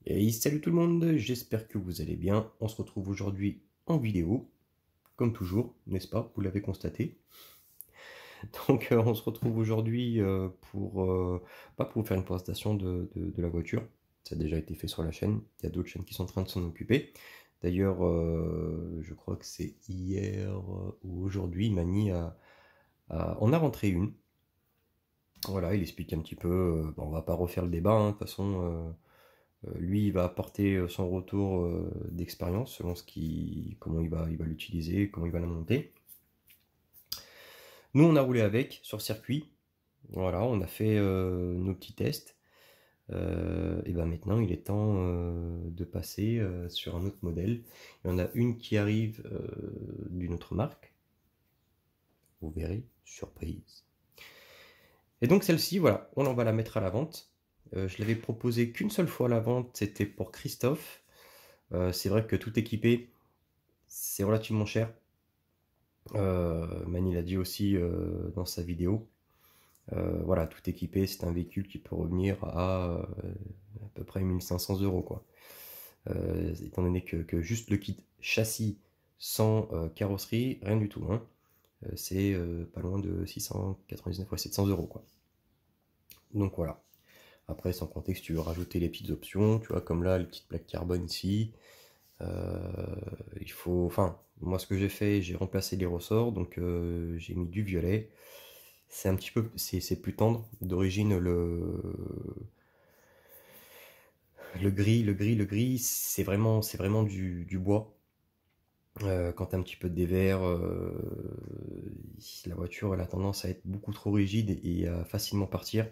Et salut tout le monde, j'espère que vous allez bien. On se retrouve aujourd'hui en vidéo, comme toujours, n'est-ce pas? Vous l'avez constaté. Donc on se retrouve aujourd'hui pas pour vous faire une présentation de la voiture. Ça a déjà été fait sur la chaîne. Il y a d'autres chaînes qui sont en train de s'en occuper. D'ailleurs, je crois que c'est hier ou aujourd'hui, Mani en a rentré une. Voilà, il explique un petit peu. Bon, on va pas refaire le débat, hein, de toute façon. Lui, il va apporter son retour d'expérience selon comment il va l'utiliser, comment il va la monter. Nous, on a roulé avec sur circuit. Voilà, on a fait nos petits tests. Et ben maintenant, il est temps de passer sur un autre modèle. Il y en a une qui arrive d'une autre marque. Vous verrez, surprise. Et donc celle-ci, voilà, on en va la mettre à la vente. Je l'avais proposé qu'une seule fois à la vente, c'était pour Christophe. C'est vrai que tout équipé, c'est relativement cher. Mani l'a dit aussi dans sa vidéo. Voilà, tout équipé, c'est un véhicule qui peut revenir à peu près 1500 € quoi. Étant donné que juste le kit châssis sans carrosserie, rien du tout, hein. C'est pas loin de 699 ou 700 € quoi. Donc voilà. Après, sans compter que si tu veux rajouter les petites options, tu vois, comme là, les petites plaques carbone ici, il faut, enfin, moi ce que j'ai fait, j'ai remplacé les ressorts, donc j'ai mis du violet. C'est un petit peu, c'est plus tendre. D'origine, le gris, c'est vraiment du bois. Quand tu as un petit peu de dévers, la voiture elle a tendance à être beaucoup trop rigide et à facilement partir.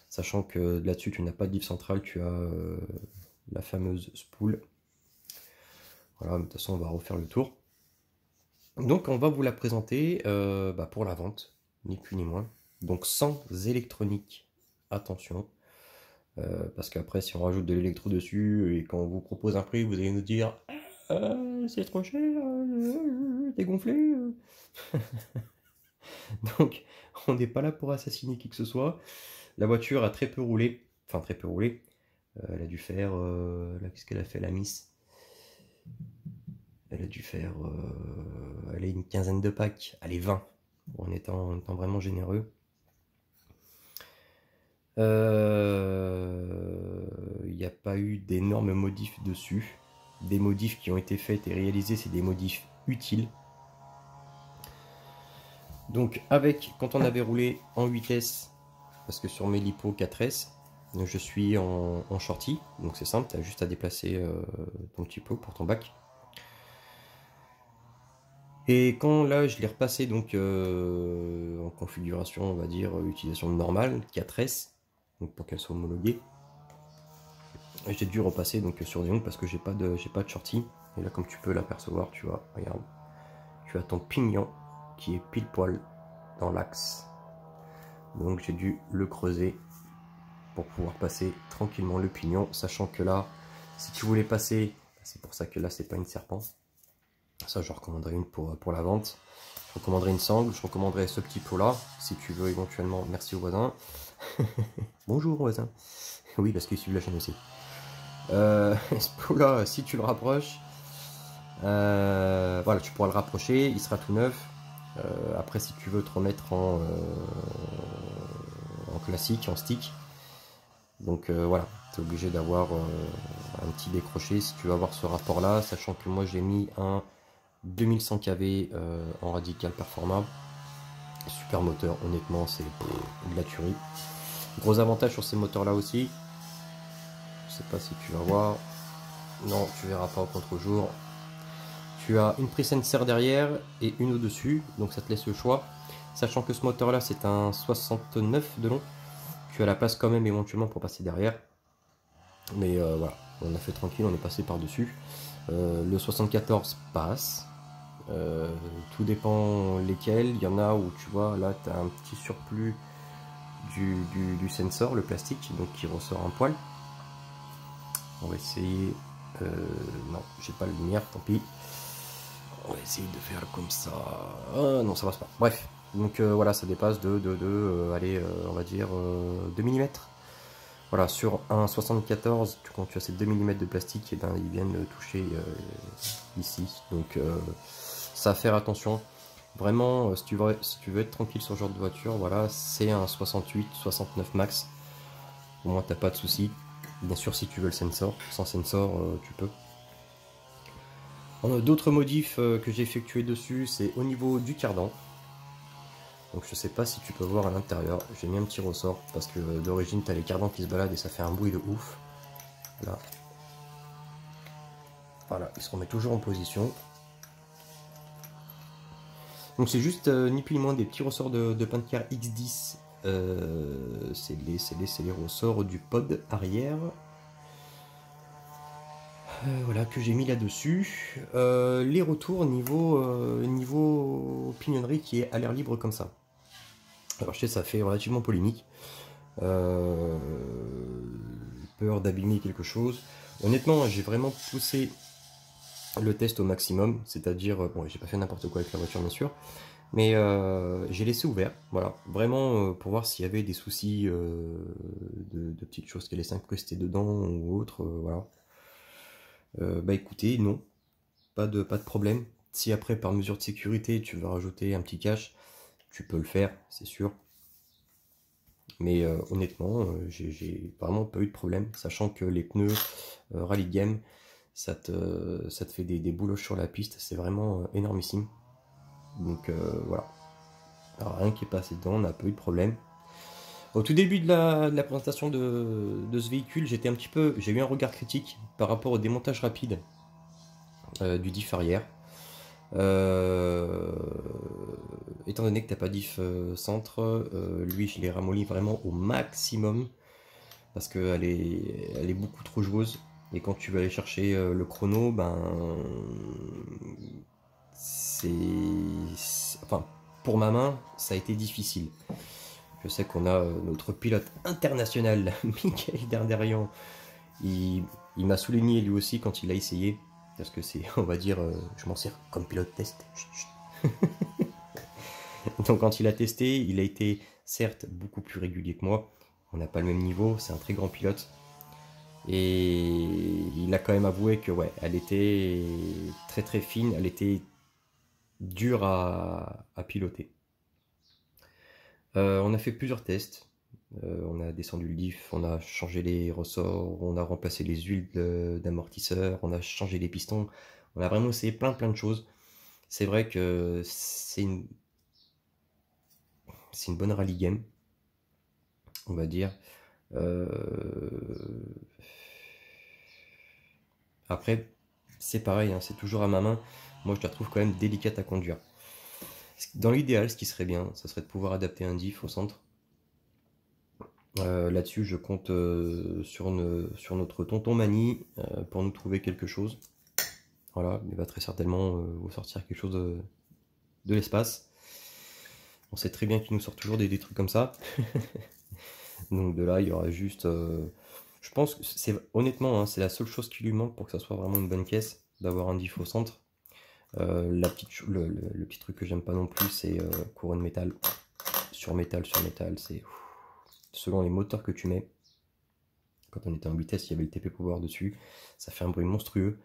Sachant que là-dessus, tu n'as pas de diff central, tu as la fameuse spool. Voilà, de toute façon, on va refaire le tour. Donc, on va vous la présenter pour la vente, ni plus ni moins. Donc, sans électronique, attention. Parce qu'après, si on rajoute de l'électro dessus et quand on vous propose un prix, vous allez nous dire c'est trop cher, dégonflé. Donc, on n'est pas là pour assassiner qui que ce soit. La voiture a très peu roulé, enfin très peu roulé. Elle a dû faire, là, qu'est-ce qu'elle a fait, la Miss? Elle a dû faire, allez, une quinzaine de packs, allez, 20, en étant vraiment généreux. Il n'y a pas eu d'énormes modifs dessus. Des modifs qui ont été faits et réalisés, c'est des modifs utiles. Donc avec, quand on avait roulé en 8S, parce que sur mes Lipo 4S, je suis en shorty, donc c'est simple, tu as juste à déplacer ton petit pot pour ton bac. Et quand là je l'ai repassé donc en configuration, on va dire utilisation normale, 4S, donc pour qu'elle soit homologuée, j'ai dû repasser donc sur des ongles parce que j'ai pas de shorty. Et là comme tu peux l'apercevoir, tu vois, regarde, tu as ton pignon qui est pile poil dans l'axe. Donc j'ai dû le creuser pour pouvoir passer tranquillement le pignon, sachant que là, si tu voulais passer, c'est pour ça que là c'est pas une serpent. Ça je recommanderais une pour la vente. Je recommanderais une sangle, je recommanderais ce petit pot là, si tu veux éventuellement. Merci au voisin. Bonjour voisin. Oui, parce qu'il suit la chaîne aussi. Ce pot là, si tu le rapproches, voilà, tu pourras le rapprocher, il sera tout neuf. Après, si tu veux te remettre en classique, en stick, donc voilà, tu es obligé d'avoir un petit décroché si tu veux avoir ce rapport là, sachant que moi j'ai mis un 2100 kV en radical performant. Super moteur, honnêtement, c'est de la tuerie. Gros avantage sur ces moteurs là aussi, je sais pas si tu vas voir, non, tu verras pas au contre-jour. Tu as une prise sensor derrière et une au-dessus, donc ça te laisse le choix. Sachant que ce moteur là c'est un 69 de long, tu as la place quand même éventuellement pour passer derrière. Mais voilà, on a fait tranquille, on est passé par-dessus. Le 74 passe. Tout dépend lesquels. Il y en a où tu vois, là tu as un petit surplus du sensor, le plastique, donc qui ressort un poil. On va essayer. Non, j'ai pas la lumière, tant pis. On va essayer de faire comme ça. Ah non, ça passe pas. Bref, donc voilà, ça dépasse allez, on va dire 2 mm. Voilà, sur un 74, quand tu as ces 2 mm de plastique, et ben, ils viennent toucher ici. Donc ça à faire attention. Vraiment, si tu veux être tranquille sur ce genre de voiture, voilà, c'est un 68, 69 max. Au moins, t'as pas de soucis. Bien sûr, si tu veux le sensor. Sans sensor, tu peux. On a d'autres modifs que j'ai effectués dessus, c'est au niveau du cardan. Donc je sais pas si tu peux voir à l'intérieur, j'ai mis un petit ressort parce que d'origine tu as les cardans qui se baladent et ça fait un bruit de ouf. Là. Voilà, il se remet toujours en position. Donc c'est juste ni plus ni moins des petits ressorts de Pancar X10. C'est les ressorts du pod arrière. Voilà, que j'ai mis là-dessus. Les retours niveau pignonnerie qui est à l'air libre comme ça. Alors je sais, ça fait relativement polémique. Peur d'abîmer quelque chose. Honnêtement, j'ai vraiment poussé le test au maximum, c'est-à-dire, bon, j'ai pas fait n'importe quoi avec la voiture bien sûr, mais j'ai laissé ouvert, voilà, vraiment pour voir s'il y avait des soucis de petites choses qui allaient s'incruster dedans ou autre, voilà. Bah écoutez, non, pas de problème. Si après par mesure de sécurité tu veux rajouter un petit cache, tu peux le faire, c'est sûr. Mais honnêtement, j'ai vraiment pas eu de problème, sachant que les pneus Rally Game, ça te fait des bouloches sur la piste, c'est vraiment énormissime. Donc voilà. Alors rien qui est passé dedans, on n'a pas eu de problème. Au tout début de la présentation de ce véhicule, j'ai eu un regard critique par rapport au démontage rapide du diff arrière. Étant donné que t'as pas diff centre, lui je l'ai ramolli vraiment au maximum parce qu'elle est beaucoup trop joueuse et quand tu vas aller chercher le chrono, ben enfin pour ma main ça a été difficile. Je sais qu'on a notre pilote international Michael Derderian, il m'a souligné lui aussi quand il a essayé parce que c'est, on va dire, je m'en sers comme pilote test. Chut, chut. Donc quand il a testé, il a été certes beaucoup plus régulier que moi, on n'a pas le même niveau, c'est un très grand pilote, et il a quand même avoué que ouais, elle était très très fine, elle était dure à piloter. On a fait plusieurs tests, on a descendu le diff, on a changé les ressorts, on a remplacé les huiles d'amortisseur, on a changé les pistons, on a vraiment essayé plein de choses. C'est vrai que c'est une bonne rallye game, on va dire. Après, c'est pareil, hein, c'est toujours à ma main. Moi, je la trouve quand même délicate à conduire. Dans l'idéal, ce qui serait bien, ça serait de pouvoir adapter un diff au centre. Là-dessus, je compte sur notre tonton Mani pour nous trouver quelque chose. Voilà, il va très certainement vous sortir quelque chose de l'espace. On sait très bien qu'il nous sort toujours des trucs comme ça. Donc de là, il y aura juste... je pense que c'est honnêtement, hein, c'est la seule chose qui lui manque pour que ça soit vraiment une bonne caisse, d'avoir un diff au centre. Le petit truc que j'aime pas non plus, c'est couronne métal. Sur métal, c'est... Selon les moteurs que tu mets, quand on était en vitesse, il y avait le TP Power dessus, ça fait un bruit monstrueux.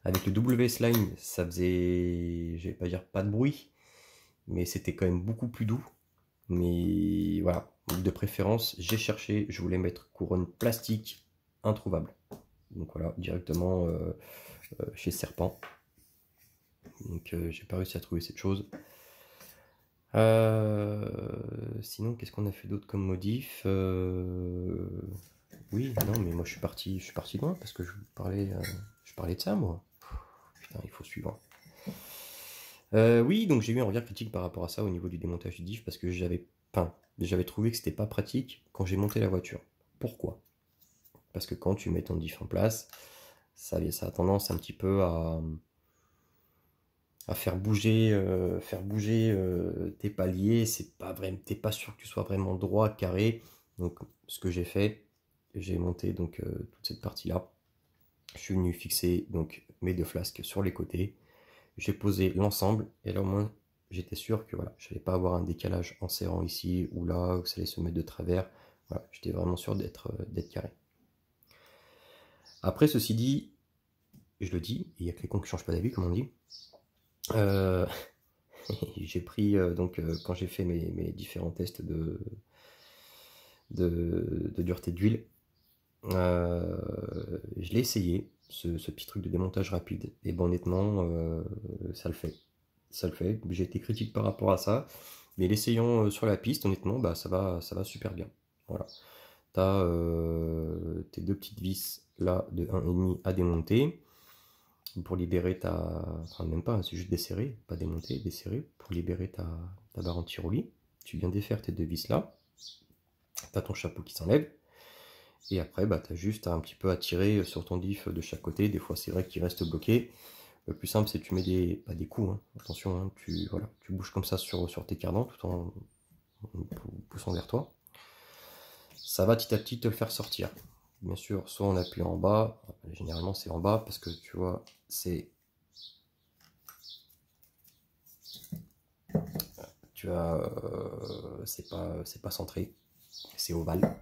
Avec le WS Line, ça faisait, je vais pas dire pas de bruit, mais c'était quand même beaucoup plus doux. Mais voilà, de préférence, j'ai cherché, je voulais mettre couronne plastique, introuvable. Donc voilà, directement chez Serpent. Donc j'ai pas réussi à trouver cette chose. Sinon, qu'est-ce qu'on a fait d'autre comme modif? Oui, non, mais moi je suis parti loin parce que je parlais de ça, moi. Putain, il faut suivre. Oui, donc j'ai eu un regard critique par rapport à ça au niveau du démontage du diff parce que j'avais trouvé que c'était pas pratique quand j'ai monté la voiture. Pourquoi? Parce que quand tu mets ton diff en place, ça a tendance un petit peu à faire bouger tes paliers. T'es pas sûr que tu sois vraiment droit, carré. Donc ce que j'ai fait, j'ai monté donc toute cette partie là. Je suis venu fixer donc mes deux flasques sur les côtés. J'ai posé l'ensemble et là au moins j'étais sûr que voilà, je n'allais pas avoir un décalage en serrant ici ou là, que ça allait se mettre de travers. Voilà, j'étais vraiment sûr d'être carré. Après, ceci dit, je le dis, il n'y a que les cons qui changent pas d'avis, comme on dit. J'ai pris, quand j'ai fait mes différents tests de dureté d'huile, je l'ai essayé, ce petit truc de démontage rapide, et bon, honnêtement, ça le fait. Ça le fait. J'ai été critique par rapport à ça, mais l'essayant sur la piste, honnêtement, bah, ça va super bien. Voilà. Tu as tes deux petites vis là de 1,5 à démonter pour libérer ta. Enfin, même pas, c'est juste desserrer, pas démonter, desserrer pour libérer ta barre anti-roulis. Tu viens défaire tes deux vis là. Tu as ton chapeau qui s'enlève. Et après, bah, tu as juste un petit peu à tirer sur ton diff de chaque côté. Des fois, c'est vrai qu'il reste bloqué. Le plus simple, c'est que tu mets pas des coups, hein. Attention, hein, tu bouges comme ça sur tes cardans tout en poussant vers toi. Ça va petit à petit te le faire sortir. Bien sûr, soit en appuyant en bas, généralement c'est en bas parce que tu vois, c'est c'est pas centré, c'est ovale.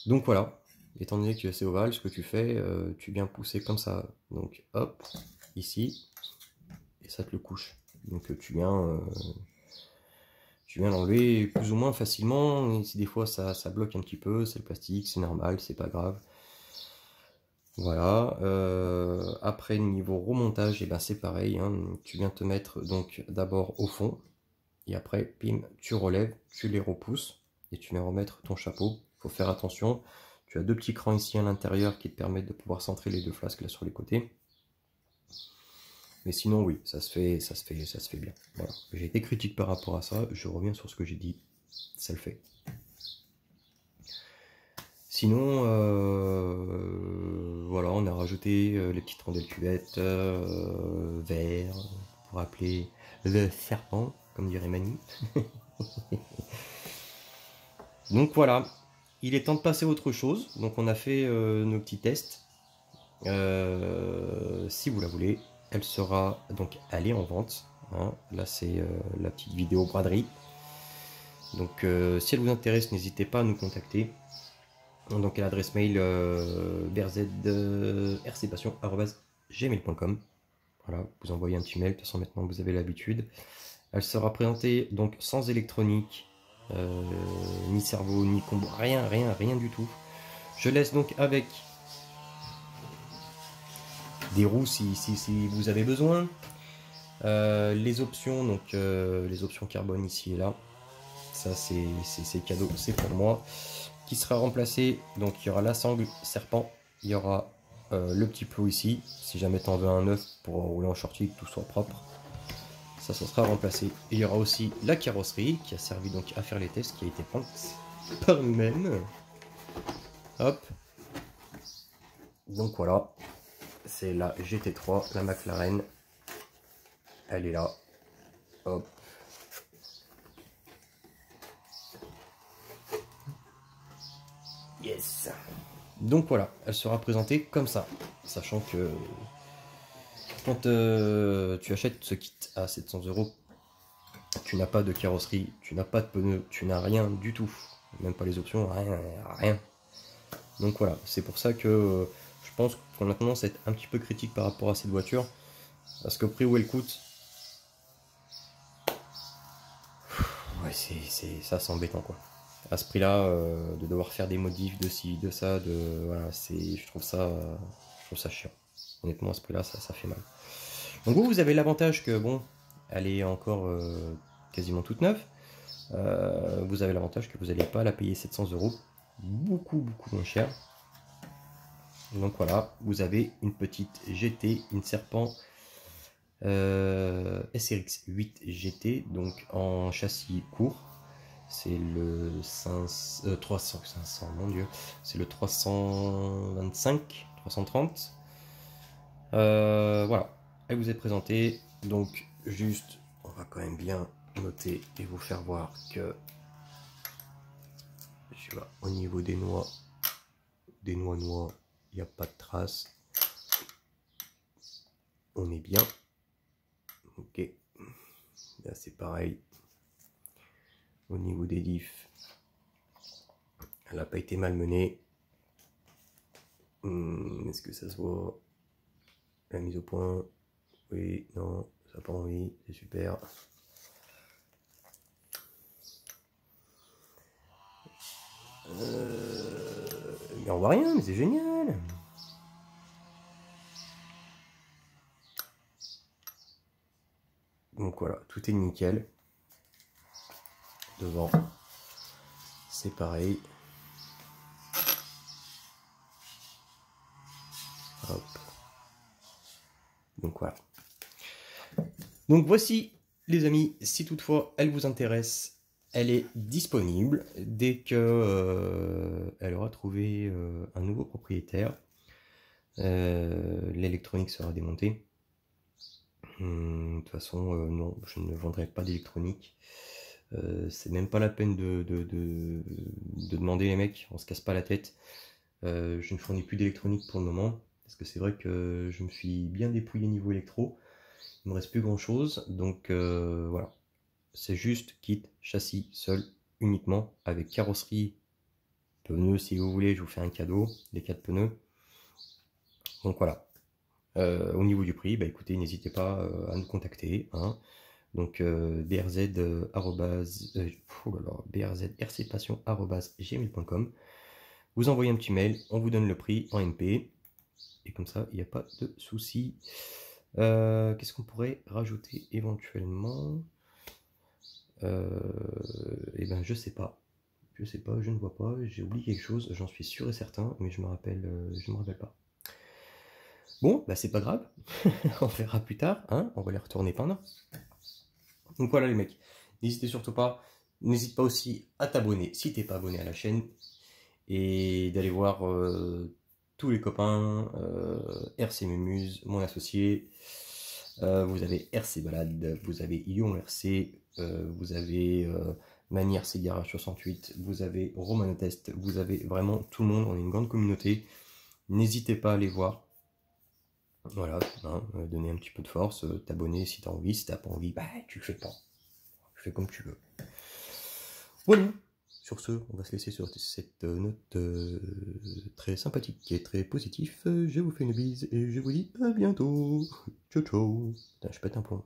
Donc voilà, étant donné que c'est ovale, ce que tu fais, tu viens pousser comme ça. Donc hop, ici, et ça te le couche. Donc tu viens l'enlever plus ou moins facilement. Et si des fois ça bloque un petit peu, c'est le plastique, c'est normal, c'est pas grave. Voilà. Après niveau remontage, et ben c'est pareil, hein. Tu viens te mettre donc d'abord au fond, et après, pim, tu relèves, tu les repousses, et tu viens remettre ton chapeau. Il faut faire attention. Tu as deux petits crans ici à l'intérieur qui te permettent de pouvoir centrer les deux flasques là sur les côtés. Mais sinon, oui, ça se fait bien. Voilà. J'ai été critique par rapport à ça. Je reviens sur ce que j'ai dit. Ça le fait. Sinon, voilà, on a rajouté les petites rondelles cuvettes, verre, pour appeler le serpent, comme dirait Manu. Donc voilà, il est temps de passer à autre chose. Donc on a fait nos petits tests. Si vous la voulez, elle sera donc elle est en vente. Hein. Là c'est la petite vidéo braderie. Donc si elle vous intéresse, n'hésitez pas à nous contacter. Donc à l'adresse mail berzrcpassion@gmail.com. Voilà, vous envoyez un petit mail, de toute façon maintenant vous avez l'habitude. Elle sera présentée donc sans électronique, ni cerveau, ni combo, rien du tout. Je laisse donc avec des roues si vous avez besoin. Les options, donc les options carbone ici et là. Ça c'est cadeau, c'est pour moi. Qui sera remplacé, donc il y aura la sangle serpent, il y aura le petit plot ici, si jamais tu en veux un neuf pour rouler en shorty, que tout soit propre, ça sera remplacé. Et il y aura aussi la carrosserie qui a servi donc à faire les tests, qui a été peinte par nous-mêmes. Hop. Donc voilà, c'est la GT3, la McLaren, elle est là. Hop. Yes. Donc voilà, elle sera présentée comme ça, sachant que quand tu achètes ce kit à 700 €, tu n'as pas de carrosserie, tu n'as pas de pneus, tu n'as rien du tout, même pas les options, rien. Donc voilà, c'est pour ça que je pense qu'on a tendance à être un petit peu critique par rapport à cette voiture, parce que prix où elle coûte, ouais, ça c'est embêtant quoi. À ce prix-là, de devoir faire des modifs de ci, de ça, voilà, je trouve ça chiant. Honnêtement, à ce prix-là, ça fait mal. Donc vous avez l'avantage que, bon, elle est encore quasiment toute neuve. Vous avez l'avantage que vous n'allez pas la payer 700 €, beaucoup moins cher. Donc voilà, vous avez une petite GT, une Serpent SRX 8 GT, donc en châssis court. C'est le 300, mon dieu, c'est le 325, 330. Voilà, elle vous est présentée. Donc juste, on va quand même bien noter et vous faire voir que je vois au niveau des noix, il n'y a pas de traces. On est bien. Ok, là c'est pareil. Au niveau des diffs, elle n'a pas été malmenée. Est-ce que ça se voit? La mise au point? Oui, non, ça n'a pas envie, c'est super. Mais on voit rien, mais c'est génial. Donc voilà, tout est nickel. Devant, c'est pareil. Hop. Donc voilà. Donc voici, les amis, si toutefois elle vous intéresse, elle est disponible dès que elle aura trouvé un nouveau propriétaire. L'électronique sera démontée. De toute façon, non, je ne vendrai pas d'électronique. C'est même pas la peine de demander les mecs, on se casse pas la tête. Je ne fournis plus d'électronique pour le moment, parce que c'est vrai que je me suis bien dépouillé niveau électro. Il me reste plus grand chose, donc voilà. C'est juste kit, châssis, seul, uniquement, avec carrosserie, pneus si vous voulez, je vous fais un cadeau, les 4 pneus. Donc voilà. Au niveau du prix, bah écoutez, n'hésitez pas à nous contacter. Hein. Donc brzrcpassion@gmail.com. Vous envoyez un petit mail, on vous donne le prix en MP. Et comme ça, il n'y a pas de souci. Qu'est-ce qu'on pourrait rajouter éventuellement? Eh ben je sais pas. Je sais pas, je ne vois pas. J'ai oublié quelque chose, j'en suis sûr et certain, mais je me rappelle pas. Bon, bah c'est pas grave, on verra plus tard, hein, on va les retourner peindre. Donc voilà les mecs, n'hésitez surtout pas, n'hésite pas aussi à t'abonner si t'es pas abonné à la chaîne, et d'aller voir tous les copains, RC Mumuse, mon associé, vous avez RC Balade, vous avez Ion RC, vous avez Mani RC Garage 68, vous avez Romano Test, vous avez vraiment tout le monde, on est une grande communauté, n'hésitez pas à aller voir. Voilà, hein, donner un petit peu de force, t'abonner si t'as envie, si t'as pas envie, bah tu le fais pas. Tu fais comme tu veux. Voilà. Sur ce, on va se laisser sur cette note très sympathique et très positive. Je vous fais une bise et je vous dis à bientôt. Ciao ciao. Putain, je pète un plomb.